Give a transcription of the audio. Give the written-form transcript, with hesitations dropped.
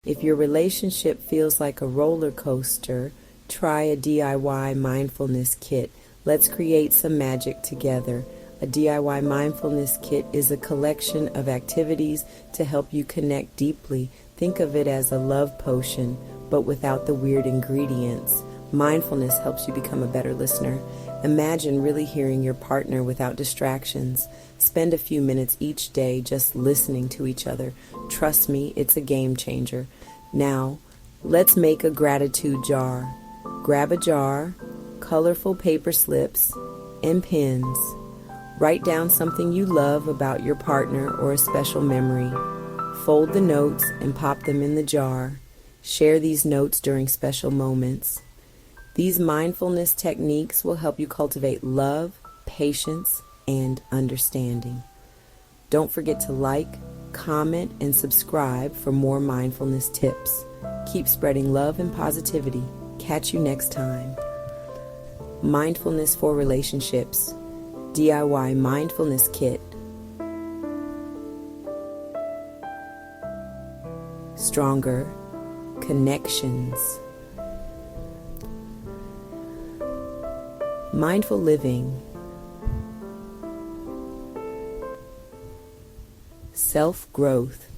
If your relationship feels like a roller coaster, try a DIY mindfulness kit. Let's create some magic together. A DIY mindfulness kit is a collection of activities to help you connect deeply. Think of it as a love potion, but without the weird ingredients. Mindfulness helps you become a better listener. Imagine really hearing your partner without distractions. Spend a few minutes each day just listening to each other. Trust me, it's a game changer. Now, let's make a gratitude jar. Grab a jar, colorful paper slips, and pens. Write down something you love about your partner or a special memory. Fold the notes and pop them in the jar. Share these notes during special moments. These mindfulness techniques will help you cultivate love, patience, and understanding. Don't forget to like, comment, and subscribe for more mindfulness tips. Keep spreading love and positivity. Catch you next time. Mindfulness for relationships. DIY mindfulness kit. Stronger connections. Mindful living. Self-growth.